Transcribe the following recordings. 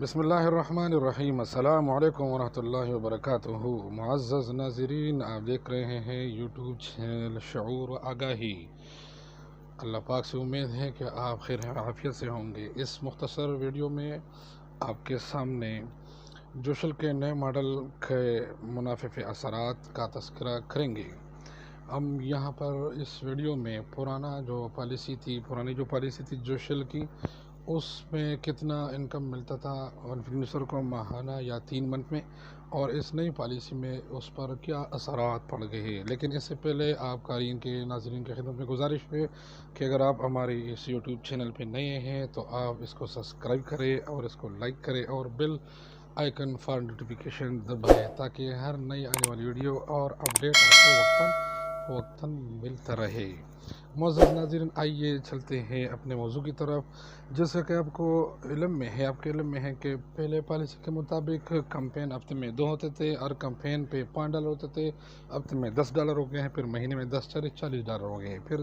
بسم اللہ الرحمن الرحیم۔ السلام علیکم ورحمۃ اللہ وبرکاتہ۔ معزز ناظرین، آپ دیکھ رہے ہیں یوٹیوب چینل شعور و آگاہی۔ اللہ پاک سے امید ہے کہ آپ خیر عافیت سے ہوں گے۔ اس مختصر ویڈیو میں آپ کے سامنے جوشل کے نئے ماڈل کے منافع اثرات کا تذکرہ کریں گے۔ ہم یہاں پر اس ویڈیو میں پرانی جو پالیسی تھی جوشل کی، اس میں کتنا انکم ملتا تھا انفلوئنسر کو ماہانہ یا 3 منتھ میں، اور اس نئی پالیسی میں اس پر کیا اثرات پڑ گئے۔ لیکن اس سے پہلے آپ قارئین کے ناظرین کی خدمت میں گزارش ہے کہ اگر آپ ہمارے اس یوٹیوب چینل پہ نئے ہیں تو آپ اس کو سبسکرائب کریں اور اس کو لائک کریں اور بیل آئیکن فار نوٹیفیکیشن دبائیں تاکہ ہر نئی آنے والی ویڈیو اور اپڈیٹ آپ کو وقتاً ملتا رہے۔ معزز ناظرین، آئیے چلتے ہیں اپنے موضوع کی طرف۔ جیسا کہ آپ کے علم میں ہے کہ پہلے پالیسی کے مطابق کمپین ہفتے میں 2 ہوتے تھے، ہر کمپین پہ $5 ہوتے تھے، ہفتے میں $10 ہو گئے ہیں، پھر مہینے میں $40 ہو گئے ہیں۔ پھر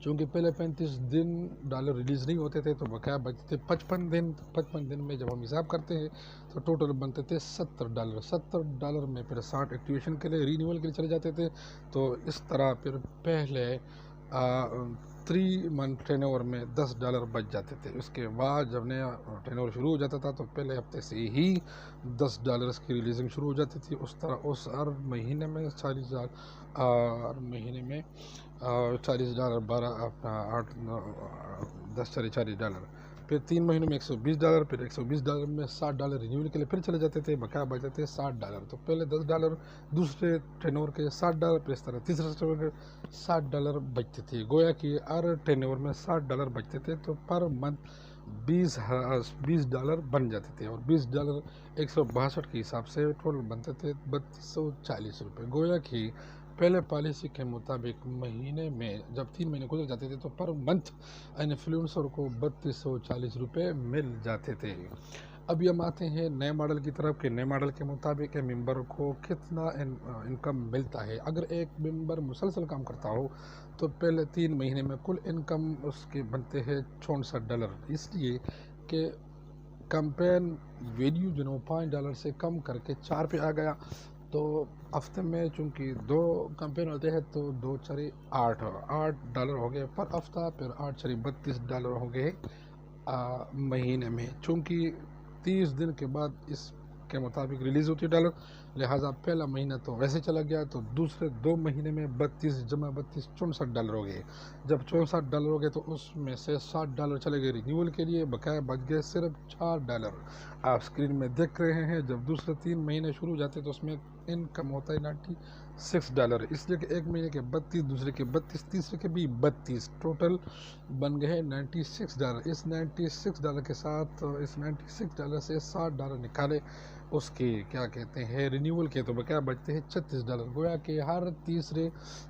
چونکہ پہلے 35 دن ڈالر ریلیز نہیں ہوتے تھے تو بقایا بچتے تھے 55 دن میں جب ہم حساب کرتے ہیں تو ٹوٹل بنتے تھے $70 میں پھر 60 ایکٹیویشن کے لیے رینیول کے لیے چلے جاتے تھے۔ تو اس طرح پھر پہلے 3 منتھ ٹرن اوور میں $10 بچ جاتے تھے۔ اس کے بعد جب نیا ٹرن اوور شروع ہو جاتا تھا تو پہلے ہفتے سے ہی $10 کی ریلیزنگ شروع ہو جاتی تھی۔ اس طرح ہر مہینے میں 40,000 ہر مہینے میں $40 12 اپنا 8 10 $40، پھر 3 مہینوں میں $120، پھر $120 میں $60 رینیول کے لیے پھر چلے جاتے تھے، بقایا بچ جاتے تھے $60۔ تو پہلے $10 دوسرے ٹرن اوور کے $60، پھر اس طرح تیسرے ٹرن اوور کے $60 بچتے تھے۔ گویا کہ ہر ٹرن اوور میں $60 بچتے تھے تو پر منتھ $20 بن جاتے تھے، اور $20 162 کے حساب سے ٹوٹل بنتے تھے $3240۔ گویا کہ پہلے پالیسی کے مطابق مہینے میں جب 3 مہینے گزر جاتے تھے تو پر منتھ انفلوئنسر کو $3240 مل جاتے تھے۔ ابھی ہم آتے ہیں نئے ماڈل کی طرف کہ نئے ماڈل کے مطابق ممبر کو کتنا انکم ملتا ہے۔ اگر ایک ممبر مسلسل کام کرتا ہو تو پہلے 3 مہینے میں کل انکم اس کے بنتے ہیں $64، اس لیے کہ کمپین ویلیو جو $5 سے کم کر کے 4 پہ آ گیا۔ تو ہفتے میں چونکہ 2 کمپین ہوتے ہیں تو 2 4 $8 ہو گئے پر ہفتہ، پھر 8 4 $32 ہو گئے مہینے میں۔ چونکہ 30 دن کے بعد اس کے مطابق ریلیز ہوتی ہے ڈالر، لہٰذا پہلا مہینہ تو ویسے چلا گیا، تو دوسرے 2 مہینے میں 32 جمع 32 $64 ہو گئے۔ جب $64 ہو گئے تو اس میں سے $60 چلے گئے رینیول کے لیے، بقایا بچ گئے صرف $4۔ آپ اسکرین میں دیکھ رہے ہیں جب دوسرے 3 مہینے شروع ہو جاتے تو اس میں انکم ہوتا ہے $96، اس لیے کہ ایک مہینے کے 32، دوسرے کے 32، تیسرے کے بھی 32، ٹوٹل بن گئے $96۔ اس $96 کے ساتھ اس $96 سے $60 نکالے اس کے کیا کہتے ہیں رینیول کے، تو بقایا بچتے ہیں $36۔ گویا کہ ہر تیسرے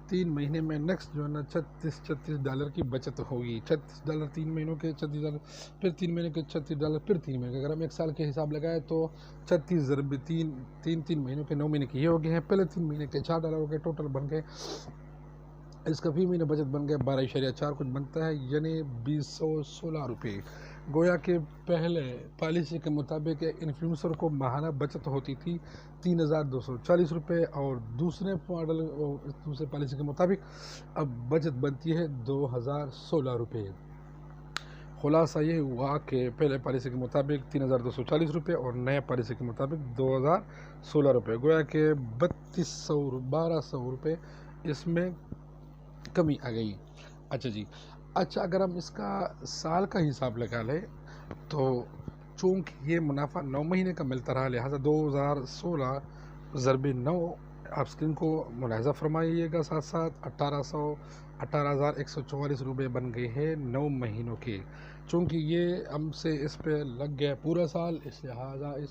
3 مہینے میں نیکسٹ جو ہے نا $36 کی بچت ہوگی۔ $36 3 مہینوں کے $36، پھر 3 مہینے کے $36، پھر 3 مہینے کے، اگر ہم 1 سال کے حساب لگائے تو 36 ضرب 3 مہینوں کے 9 مہینے کے یہ ہو گئے ہیں۔ پہلے 3 مہینے کے $4 ہو گئے، ٹوٹل بن گئے اس کا فی مہینے بچت بن گیا 12.4 کچھ بنتا ہے، یعنی $216۔ گویا کہ پہلے پالیسی کے مطابق انفلوئنسر کو ماہانہ بچت ہوتی تھی $3240، اور دوسرے پالیسی کے مطابق اب بچت بنتی ہے $2016۔ خلاصہ یہ ہوا کہ پہلے پالیسی کے مطابق $3240 اور نئے پالیسی کے مطابق $2016۔ گویا کہ $1200 اس میں کمی آ گئی۔ اچھا اگر ہم اس کا سال کا حساب لگا لیں تو چونکہ یہ منافع 9 مہینے کا ملتا رہا، لہٰذا 2016 ضرب 9 آپ اسکرین کو ملاحظہ فرمائیے گا ساتھ ساتھ $18,144 بن گئے ہیں 9 مہینوں کے۔ چونکہ یہ ہم سے اس پہ لگ گیا پورا سال، اس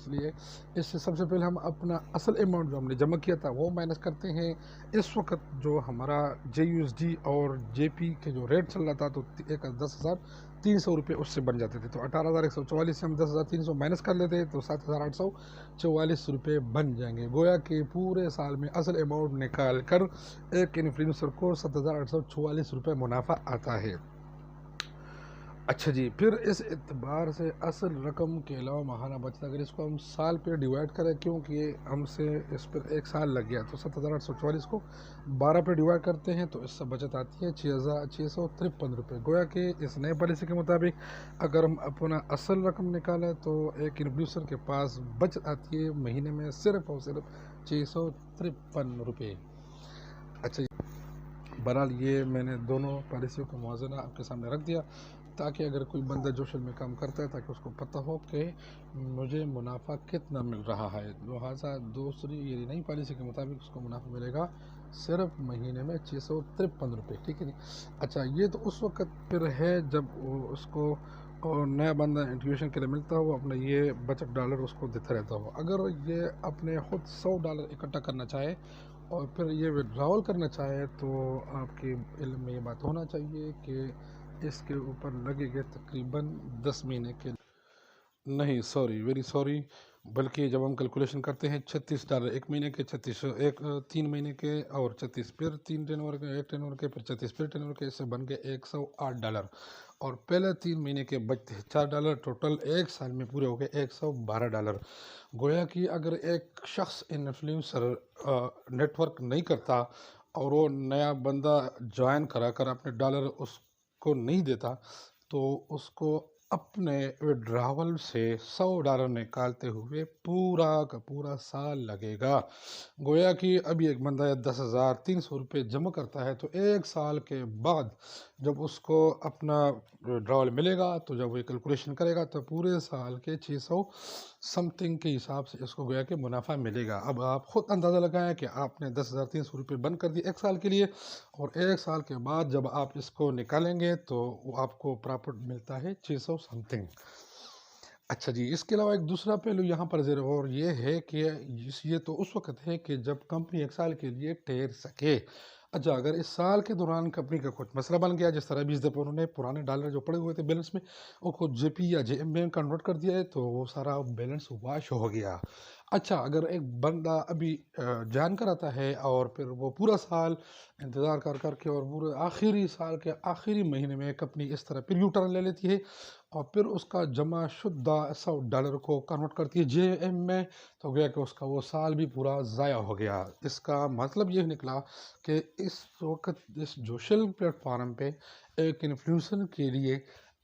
لیے اس سے سب سے پہلے ہم اپنا اصل اماؤنٹ جو ہم نے جمع کیا تھا وہ مائنس کرتے ہیں۔ اس وقت جو ہمارا JUSD اور JP کے جو ریٹ چل رہا تھا تو $10,300 اس سے بن جاتے تھے، تو 18,144 سے ہم 10,300 مائنس کر لیتے تو $7,844 بن جائیں گے۔ گویا کہ پورے سال میں اصل اماؤنٹ نکال کر ایک انفلوئنسر کو $7,844 منافع آتا ہے۔ اچھا جی، پھر اس اعتبار سے اصل رقم کے علاوہ ماہانہ بچت اگر اس کو ہم سال پہ ڈیوائڈ کریں، کیونکہ ہم سے اس پر ایک سال لگ گیا، تو 7,844 کو 12 پہ ڈیوائڈ کرتے ہیں تو اس سے بچت آتی ہے 6,653 روپے۔ گویا کہ اس نئے پالیسی کے مطابق اگر ہم اپنا اصل رقم نکالیں تو ایک انفلوئنسر کے پاس بچت آتی ہے مہینے میں صرف اور صرف 653 روپے۔ اچھا جی، بہرحال یہ میں نے دونوں پالیسیوں کا موازنہ آپ کے سامنے رکھ دیا، تاکہ اگر کوئی بندہ جوشل میں کام کرتا ہے تاکہ اس کو پتہ ہو کہ مجھے منافع کتنا مل رہا ہے۔ لہٰذا دوسری یہ نئی پالیسی کے مطابق اس کو منافع ملے گا صرف مہینے میں 653 روپے، ٹھیک ہے جی۔ اچھا، یہ تو اس وقت پھر ہے جب اس کو نیا بندہ انٹیویشن کے لیے ملتا ہو، اپنا یہ بچت ڈالر اس کو دیتا رہتا ہو۔ اگر یہ اپنے خود $100 اکٹھا کرنا چاہے اور پھر یہ وڈراول کرنا چاہے تو آپ کے علم میں یہ بات ہونا چاہیے کہ اس کے اوپر لگے گے تقریباً 10 مہینے کے، نہیں سوری ویری سوری، بلکہ جب ہم کیلکولیشن کرتے ہیں $36 ایک مہینے کے، 36 ایک 3 مہینے کے، اور 36 پھر 3 ٹینور کے، ایک ٹینور کے، پھر 36 پھر ٹینور کے، اس سے بن گئے $108، اور پہلے 3 مہینے کے بچتے $4، ٹوٹل ایک سال میں پورے ہو گئے $112۔ گویا کہ اگر ایک شخص انفلوئنسر نیٹ ورک نہیں کرتا اور وہ نیا بندہ جوائن کرا کر اپنے ڈالر اس کو نہیں دیتا تو اس کو اپنے وڈراول سے $100 نکالتے ہوئے پورا کا پورا سال لگے گا۔ گویا کہ ابھی ایک بندہ 10,300 روپے جمع کرتا ہے تو ایک سال کے بعد جب اس کو اپنا وڈراول ملے گا تو جب وہ کیلکولیشن کرے گا تو پورے سال کے 600 سمتھنگ کے حساب سے اس کو گویا کہ منافع ملے گا۔ اب آپ خود اندازہ لگائیں کہ آپ نے 10,300 روپے بند کر دی ایک سال کے لیے، اور ایک سال کے بعد جب آپ اس کو نکالیں گے تو وہ آپ کو پراپٹ ملتا ہے 600 سمتھنگ۔ اچھا جی، اس کے علاوہ ایک دوسرا پہلو یہاں پر زیر غور یہ ہے کہ یہ تو اس وقت ہے کہ جب کمپنی ایک سال کے لیے ٹھہر سکے۔ اچھا، اگر اس سال کے دوران کمپنی کا کچھ مسئلہ بن گیا، جس طرح 20 دفعہ انہوں نے پرانے ڈالر جو پڑے ہوئے تھے بیلنس میں وہ کو جے پی یا جے ایم میں کنورٹ کر دیا ہے تو وہ سارا بیلنس واش ہو گیا۔ اچھا، اگر ایک بندہ ابھی جان کر آتا ہے اور پھر وہ پورا سال انتظار کر کے اور پورے آخری سال کے آخری مہینے میں کمپنی اس طرح پھر یو ٹرن لے لیتی ہے اور پھر اس کا جمع شدہ $100 کو کنورٹ کرتی ہے جے ایم میں، تو گیا کہ اس کا وہ سال بھی پورا ضائع ہو گیا۔ اس کا مطلب یہ نکلا کہ اس وقت اس جوشل پلیٹ فارم پہ ایک انفلوئنسر کے لیے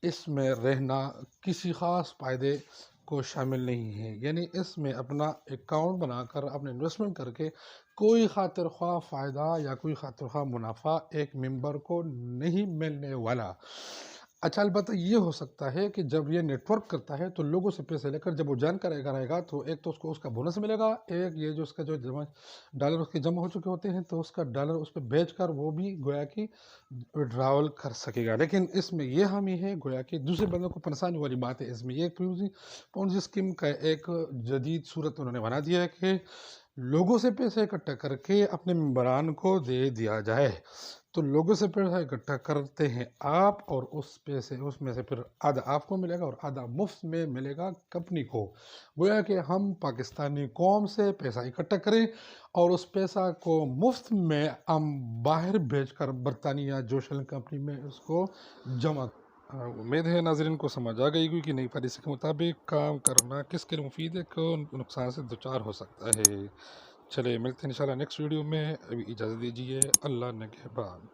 اس میں رہنا کسی خاص فائدے کو شامل نہیں ہے، یعنی اس میں اپنا اکاؤنٹ بنا کر اپنے انویسٹمنٹ کر کے کوئی خاطر خواہ فائدہ یا کوئی خاطر خواہ منافع ایک ممبر کو نہیں ملنے والا۔ اچھا، البتہ یہ ہو سکتا ہے کہ جب یہ نیٹ ورک کرتا ہے تو لوگوں سے پیسے لے کر جب وہ جان کرے گا تو ایک تو اس کو اس کا بونس ملے گا، ایک یہ جو اس کا جو جمع ڈالر اس کے جمع ہو چکے ہوتے ہیں تو اس کا ڈالر اس پہ بیچ کر وہ بھی گویا کہ وڈراول کر سکے گا۔ لیکن اس میں یہ حامی ہے گویا کہ دوسرے بندوں کو پنسانے والی بات ہے، اس میں یہ پونزی اسکیم کا ایک جدید صورت انہوں نے بنا دیا ہے کہ لوگوں سے پیسے اکٹھا کر کے اپنے ممبران کو دے دیا جائے، تو لوگوں سے پیسہ اکٹھا کرتے ہیں آپ، اور اس میں سے پھر آدھا آپ کو ملے گا اور آدھا مفت میں ملے گا کمپنی کو۔ گویا کہ ہم پاکستانی قوم سے پیسہ اکٹھا کریں اور اس پیسہ کو مفت میں ہم باہر بھیج کر برطانیہ جوشل کمپنی میں اس کو جمع۔ امید ہے ناظرین کو سمجھ آ گئی کہ نئی پالیسی کے مطابق کام کرنا کس کے لیے مفید ہے، کون نقصان سے دوچار ہو سکتا ہے۔ چلے ملتے ہیں انشاءاللہ نیکسٹ ویڈیو میں، ابھی اجازت دیجیے، اللہ نگہبان۔